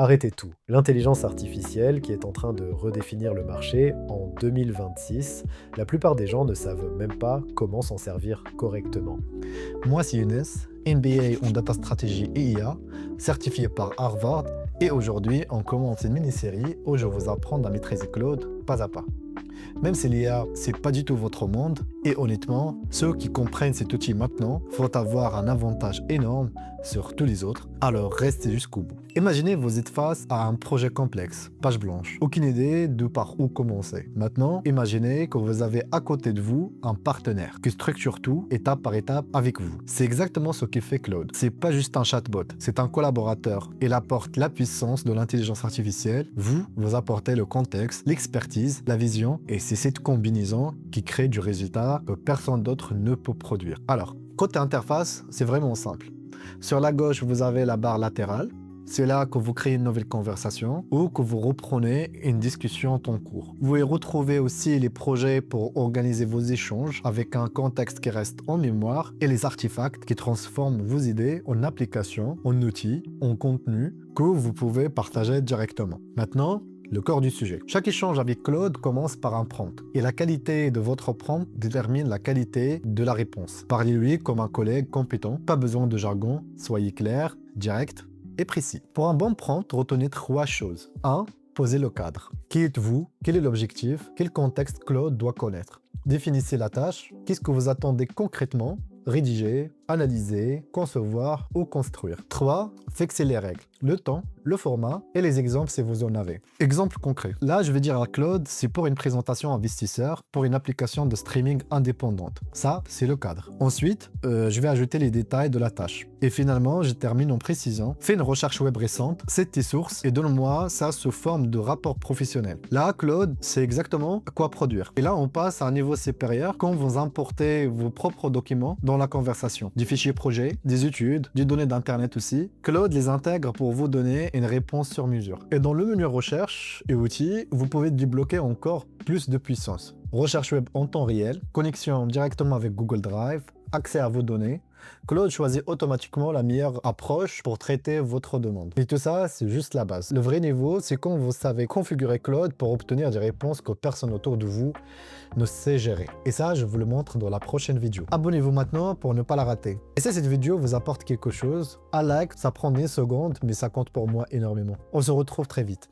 Arrêtez tout. L'intelligence artificielle qui est en train de redéfinir le marché en 2026, la plupart des gens ne savent même pas comment s'en servir correctement. Moi, c'est Younes, MBA en Data Strategy et IA, certifié par Harvard, et aujourd'hui, on commence une mini-série où je vous apprends à maîtriser Claude pas à pas. Même si l'IA, c'est pas du tout votre monde, et honnêtement, ceux qui comprennent cet outil maintenant vont avoir un avantage énorme sur tous les autres, alors restez jusqu'au bout. Imaginez vous êtes face à un projet complexe, page blanche, aucune idée de par où commencer. Maintenant, imaginez que vous avez à côté de vous un partenaire qui structure tout étape par étape avec vous. C'est exactement ce que fait Claude. C'est pas juste un chatbot, c'est un collaborateur. Il apporte la puissance de l'intelligence artificielle. Vous apportez le contexte, l'expertise, la vision, et c'est cette combinaison qui crée du résultat que personne d'autre ne peut produire. Alors, côté interface, c'est vraiment simple. Sur la gauche, vous avez la barre latérale. C'est là que vous créez une nouvelle conversation ou que vous reprenez une discussion en cours. Vous y retrouvez aussi les projets pour organiser vos échanges avec un contexte qui reste en mémoire et les artefacts qui transforment vos idées en applications, en outils, en contenu que vous pouvez partager directement. Maintenant, le corps du sujet. Chaque échange avec Claude commence par un prompt. Et la qualité de votre prompt détermine la qualité de la réponse. Parlez-lui comme un collègue compétent. Pas besoin de jargon. Soyez clair, direct et précis. Pour un bon prompt, retenez 3 choses. 1. Posez le cadre. Qui êtes-vous? Quel est l'objectif? Quel contexte Claude doit connaître? Définissez la tâche. Qu'est-ce que vous attendez concrètement? Rédiger, analyser, concevoir ou construire. 3. Fixez les règles, le temps, le format et les exemples si vous en avez. Exemple concret. Là, je vais dire à Claude, c'est pour une présentation investisseur, pour une application de streaming indépendante. Ça, c'est le cadre. Ensuite, je vais ajouter les détails de la tâche. Et finalement, je termine en précisant. Fais une recherche web récente, cite tes sources et donne-moi ça sous forme de rapport professionnel. Là, Claude, c'est exactement quoi produire. Et là, on passe à un niveau supérieur quand vous importez vos propres documents dans la conversation. Des fichiers projets, des études, des données d'internet aussi. Claude les intègre pour vous donner une réponse sur mesure. Et dans le menu recherche et outils, vous pouvez débloquer encore plus de puissance. Recherche web en temps réel, connexion directement avec Google Drive, accès à vos données. Claude choisit automatiquement la meilleure approche pour traiter votre demande. Et tout ça, c'est juste la base. Le vrai niveau, c'est quand vous savez configurer Claude pour obtenir des réponses que personne autour de vous ne sait gérer. Et ça, je vous le montre dans la prochaine vidéo. Abonnez-vous maintenant pour ne pas la rater. Et si cette vidéo vous apporte quelque chose, un like, ça prend 10 secondes, mais ça compte pour moi énormément. On se retrouve très vite.